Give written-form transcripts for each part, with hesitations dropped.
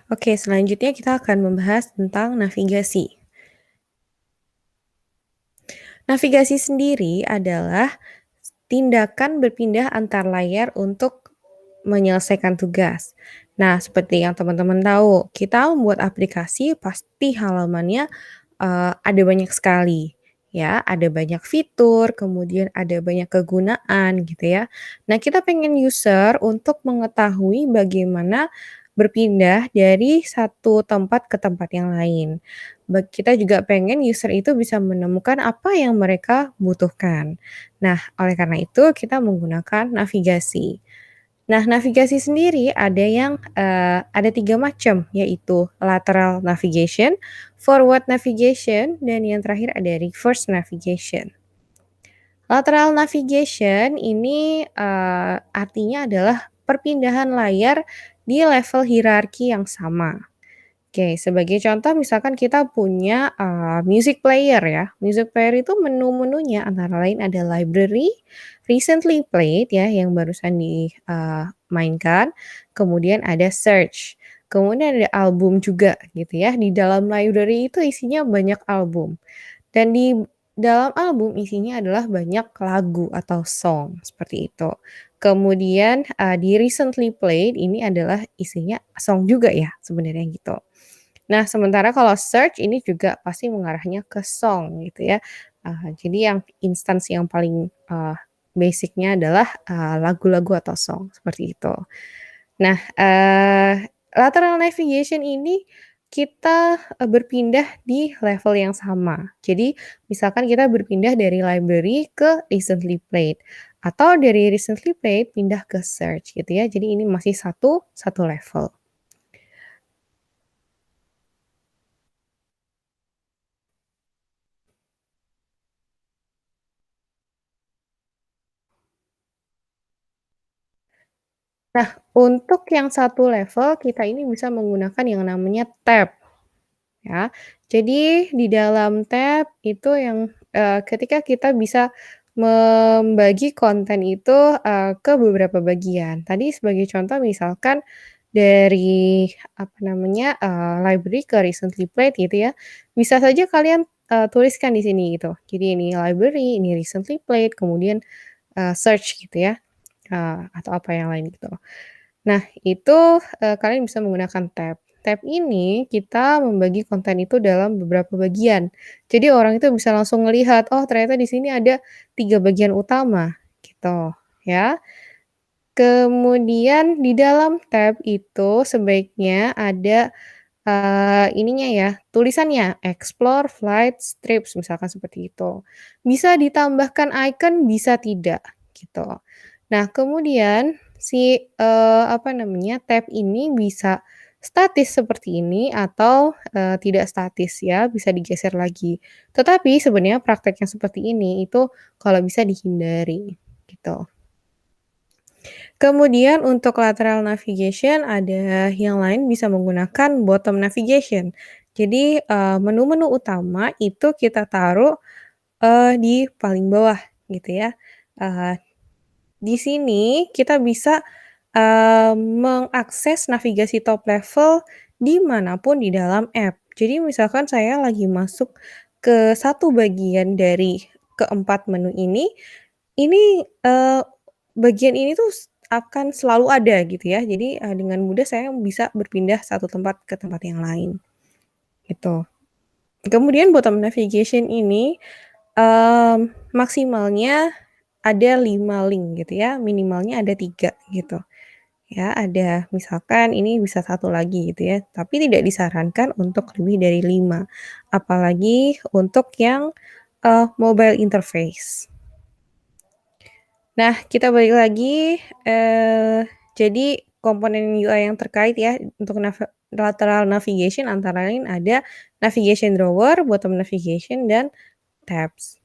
Oke, selanjutnya kita akan membahas tentang navigasi. Navigasi sendiri adalah tindakan berpindah antar layar untuk menyelesaikan tugas. Nah, seperti yang teman-teman tahu, kita membuat aplikasi pasti halamannya ada banyak sekali, ya, ada banyak fitur, kemudian ada banyak kegunaan gitu ya. Nah, kita pengen user untuk mengetahui bagaimana berpindah dari satu tempat ke tempat yang lain. Kita juga pengen user itu bisa menemukan apa yang mereka butuhkan. Nah, oleh karena itu kita menggunakan navigasi. Nah, navigasi sendiri ada 3 macam, yaitu lateral navigation, forward navigation, dan yang terakhir ada reverse navigation. Lateral navigation ini, artinya adalah perpindahan layar di level hierarki yang sama. Oke, sebagai contoh misalkan kita punya, music player ya. Music player itu menu-menunya antara lain ada library, recently played ya yang barusan mainkan, kemudian ada search, kemudian ada album juga gitu ya. Di dalam library itu isinya banyak album dan di dalam album isinya adalah banyak lagu atau song, seperti itu. Kemudian, di recently played ini adalah isinya song juga ya sebenarnya gitu. Nah, sementara kalau search ini juga pasti mengarahnya ke song gitu ya. Jadi yang instansi yang paling, basic-nya adalah, lagu-lagu atau song, seperti itu. Nah, lateral navigation ini kita, berpindah di level yang sama. Jadi misalkan kita berpindah dari library ke recently played, atau dari recently played pindah ke search gitu ya. Jadi ini masih satu satu level. Nah, untuk yang satu level kita ini bisa menggunakan yang namanya tab, ya. Jadi di dalam tab itu yang, ketika kita bisa membagi konten itu, ke beberapa bagian. Tadi sebagai contoh misalkan dari, apa namanya, library ke recently played gitu ya, bisa saja kalian, tuliskan di sini gitu. Jadi ini library, ini recently played, kemudian, search gitu ya, atau apa yang lain gitu. Nah, itu, kalian bisa menggunakan tab. Tab ini kita membagi konten itu dalam beberapa bagian. Jadi orang itu bisa langsung melihat, "Oh, ternyata di sini ada 3 bagian utama," gitu, ya. Kemudian di dalam tab itu sebaiknya ada, ininya ya, tulisannya, explore, flight, strips, misalkan seperti itu. Bisa ditambahkan icon, bisa tidak, gitu. Nah, kemudian si, apa namanya, tab ini bisa statis seperti ini atau, tidak statis ya, bisa digeser lagi. Tetapi sebenarnya praktek yang seperti ini itu kalau bisa dihindari, gitu. Kemudian untuk lateral navigation ada yang lain bisa menggunakan bottom navigation. Jadi, menu-menu utama itu kita taruh, di paling bawah gitu ya. Eee, di sini kita bisa, mengakses navigasi top level di manapun di dalam app. Jadi misalkan saya lagi masuk ke satu bagian dari keempat menu ini, bagian ini tuh akan selalu ada gitu ya. Jadi, dengan mudah saya bisa berpindah satu tempat ke tempat yang lain, gitu. Kemudian bottom navigation ini, maksimalnya ada 5 link gitu ya, minimalnya ada 3 gitu. Ya, ada misalkan ini bisa satu lagi gitu ya, tapi tidak disarankan untuk lebih dari 5, apalagi untuk yang, mobile interface. Nah, kita balik lagi, jadi komponen UI yang terkait ya untuk lateral navigation antara lain ada navigation drawer, bottom navigation, dan tabs.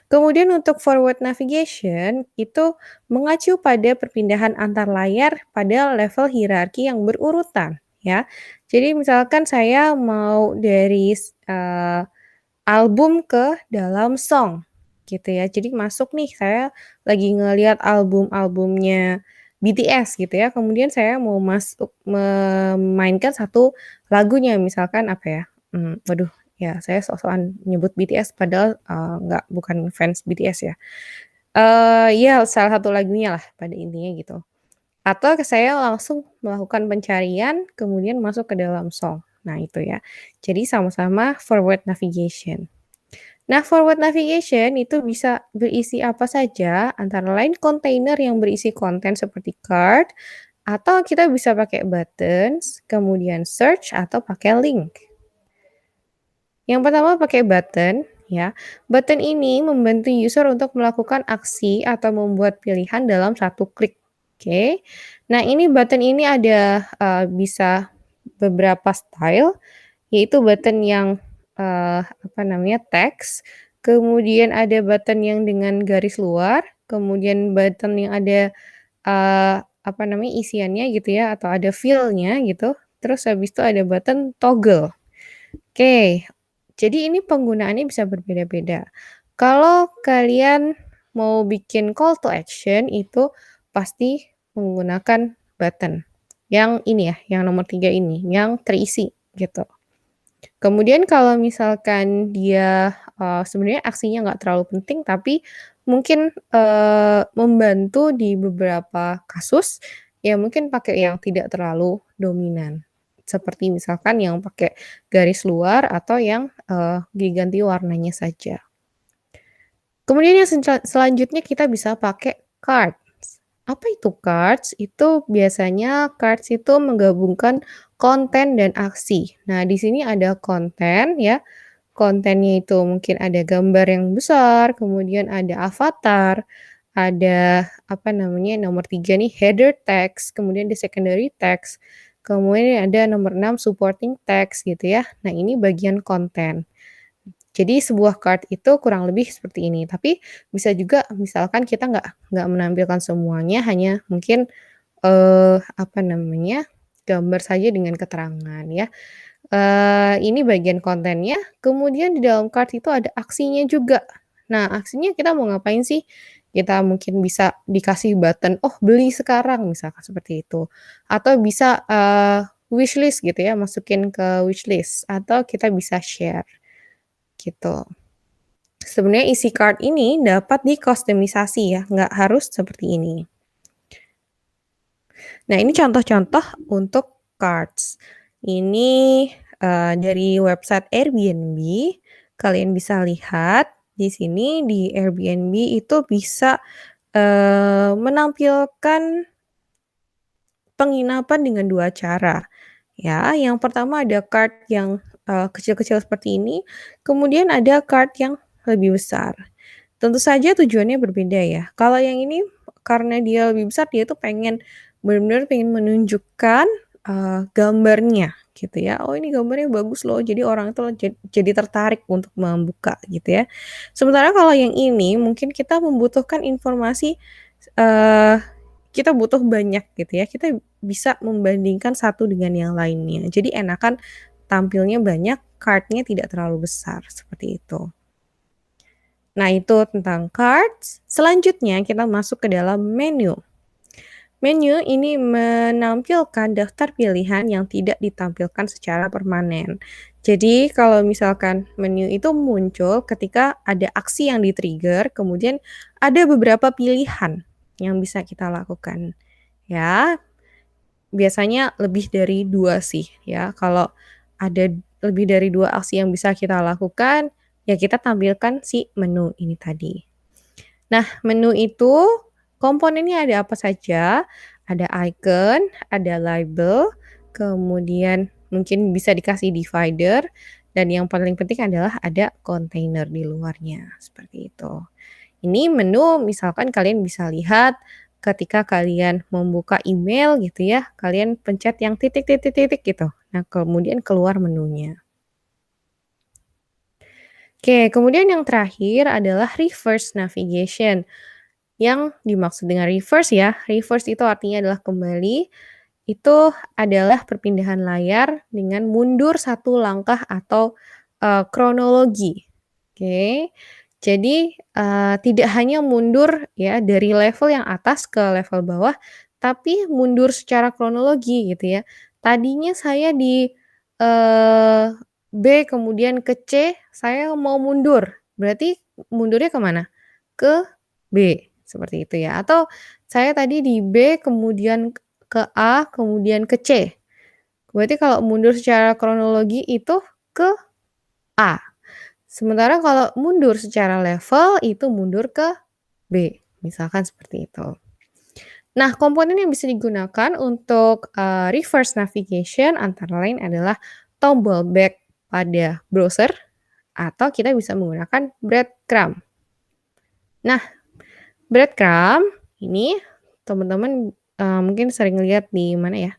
Kemudian untuk forward navigation itu mengacu pada perpindahan antar layar pada level hierarki yang berurutan ya. Jadi misalkan saya mau dari album ke dalam song, gitu ya. Jadi masuk nih, saya lagi ngelihat album-albumnya BTS gitu ya, kemudian saya mau masuk memainkan satu lagunya, misalkan apa ya, waduh ya saya sok-sokan nyebut BTS padahal, bukan fans BTS ya. Ya salah satu lagunya lah pada intinya gitu. Atau saya langsung melakukan pencarian kemudian masuk ke dalam song. Nah itu ya. Jadi sama-sama forward navigation. Nah, forward navigation itu bisa berisi apa saja, antara lain kontainer yang berisi konten seperti card, atau kita bisa pakai buttons, kemudian search, atau pakai link. Yang pertama pakai button, ya. Button ini membantu user untuk melakukan aksi atau membuat pilihan dalam satu klik. Oke. Nah, ini button ini ada bisa beberapa style, yaitu button yang apa namanya, teks, kemudian ada button yang dengan garis luar, kemudian button yang ada apa namanya, isiannya gitu ya, atau ada fill-nya gitu, terus habis itu ada button toggle. Oke, jadi ini penggunaannya bisa berbeda-beda. Kalau kalian mau bikin call to action itu pasti menggunakan button. Yang ini ya, yang nomor 3 ini, yang terisi gitu. Kemudian kalau misalkan dia, sebenarnya aksinya nggak terlalu penting tapi mungkin, membantu di beberapa kasus, ya mungkin pakai yang tidak terlalu dominan. Seperti misalkan yang pakai garis luar atau yang, diganti warnanya saja. Kemudian yang selanjutnya kita bisa pakai cards. Apa itu cards? Itu biasanya cards itu menggabungkan konten dan aksi. Nah, di sini ada konten ya, kontennya itu mungkin ada gambar yang besar, kemudian ada avatar, ada apa namanya, nomor 3 nih header text, kemudian di secondary text, kemudian ada nomor 6 supporting text gitu ya. Nah, ini bagian konten. Jadi sebuah card itu kurang lebih seperti ini, tapi bisa juga misalkan kita nggak menampilkan semuanya, hanya mungkin, apa namanya, gambar saja dengan keterangan ya. Ini bagian kontennya, kemudian di dalam card itu ada aksinya juga. Nah, aksinya kita mau ngapain sih? Kita mungkin bisa dikasih button, "Oh, beli sekarang," misalkan seperti itu. Atau bisa, wishlist gitu ya, masukin ke wishlist, atau kita bisa share, gitu. Sebenarnya isi card ini dapat dikustomisasi ya, nggak harus seperti ini. Nah, ini contoh-contoh untuk cards. Ini, dari website Airbnb, kalian bisa lihat di sini di Airbnb itu bisa, menampilkan penginapan dengan 2 cara, ya. Yang pertama ada card yang, kecil-kecil seperti ini, kemudian ada card yang lebih besar. Tentu saja tujuannya berbeda ya. Kalau yang ini karena dia lebih besar, dia tuh bener-bener pengen menunjukkan, gambarnya gitu ya, "Oh ini gambarnya bagus loh," jadi orang tuh jadi tertarik untuk membuka gitu ya. Sementara kalau yang ini mungkin kita membutuhkan informasi, eee, kita butuh banyak gitu ya, kita bisa membandingkan satu dengan yang lainnya. Jadi enakan tampilnya banyak, card-nya tidak terlalu besar, seperti itu. Nah, itu tentang cards. Selanjutnya kita masuk ke dalam menu. Menu ini menampilkan daftar pilihan yang tidak ditampilkan secara permanen. Jadi, kalau misalkan menu itu muncul ketika ada aksi yang di-trigger, kemudian ada beberapa pilihan yang bisa kita lakukan. Ya, biasanya lebih dari 2 sih ya. Kalau ada lebih dari 2 aksi yang bisa kita lakukan, ya kita tampilkan si menu ini tadi. Nah, menu itu komponennya ada apa saja? Ada icon, ada label, kemudian mungkin bisa dikasih divider, dan yang paling penting adalah ada kontainer di luarnya, seperti itu. Ini menu misalkan kalian bisa lihat ketika kalian membuka email gitu ya, kalian pencet yang titik titik titik gitu. Nah, kemudian keluar menunya. Oke, kemudian yang terakhir adalah reverse navigation. Yang dimaksud dengan reverse ya, reverse itu artinya adalah kembali, itu adalah perpindahan layar dengan mundur satu langkah atau, kronologi. Oke. Jadi, tidak hanya mundur ya dari level yang atas ke level bawah, tapi mundur secara kronologi gitu ya. Tadinya saya di, B kemudian ke C, saya mau mundur, berarti mundurnya ke mana? Ke B, seperti itu ya. Atau saya tadi di B kemudian ke A, kemudian ke C. Berarti kalau mundur secara kronologi itu ke A. Sementara kalau mundur secara level itu mundur ke B, misalkan seperti itu. Nah, komponen yang bisa digunakan untuk, reverse navigation antara lain adalah tombol back pada browser atau kita bisa menggunakan breadcrumb. Nah, breadcrumb ini teman-teman, mungkin sering lihat di mana ya,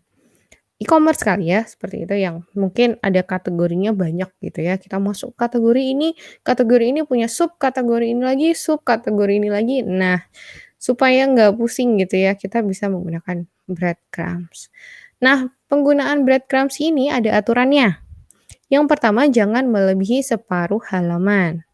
e-commerce kali ya, seperti itu yang mungkin ada kategorinya banyak gitu ya. Kita masuk kategori ini punya subkategori ini lagi, subkategori ini lagi. Nah, supaya nggak pusing gitu ya, kita bisa menggunakan breadcrumbs. Nah, penggunaan breadcrumbs ini ada aturannya. Yang pertama, jangan melebihi separuh halaman.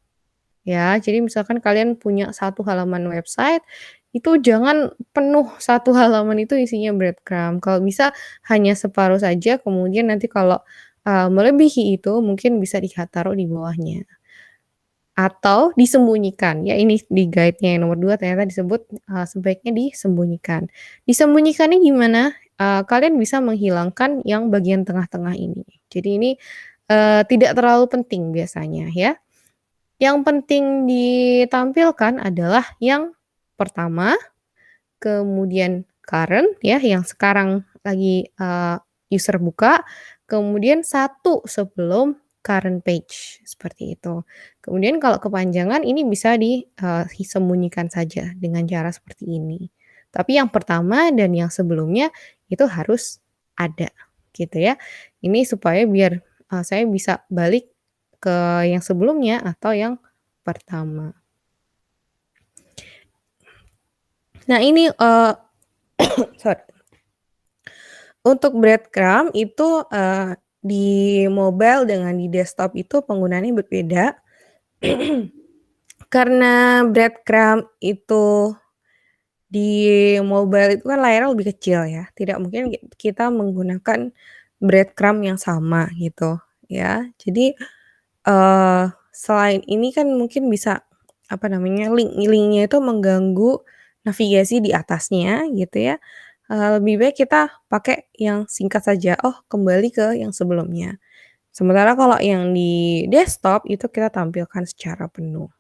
Ya, jadi misalkan kalian punya satu halaman website, itu jangan penuh satu halaman itu isinya breadcrumb. Kalau bisa hanya separuh saja, kemudian nanti kalau, melebihi itu mungkin bisa taruh di bawahnya. Atau disembunyikan, ya ini di guide-nya yang nomor 2 ternyata disebut, sebaiknya disembunyikan. Disembunyikannya gimana? Kalian bisa menghilangkan yang bagian tengah-tengah ini. Jadi ini, tidak terlalu penting biasanya ya. Yang penting ditampilkan adalah yang pertama, kemudian current ya, yang sekarang lagi, user buka, kemudian satu sebelum current page, seperti itu. Kemudian kalau kepanjangan ini bisa disembunyikan saja dengan cara seperti ini. Tapi yang pertama dan yang sebelumnya itu harus ada, gitu ya. Ini supaya biar, saya bisa balik ke yang sebelumnya atau yang pertama. Nah ini, sorry. Untuk breadcrumb itu, di mobile dengan di desktop itu penggunaannya berbeda. Karena breadcrumb itu di mobile itu kan layarnya lebih kecil ya, tidak mungkin kita menggunakan breadcrumb yang sama gitu ya. Jadi, selain ini kan mungkin bisa, apa namanya, link-nya itu mengganggu navigasi di atasnya gitu ya, lebih baik kita pakai yang singkat saja, "Oh kembali ke yang sebelumnya." Sementara kalau yang di desktop itu kita tampilkan secara penuh.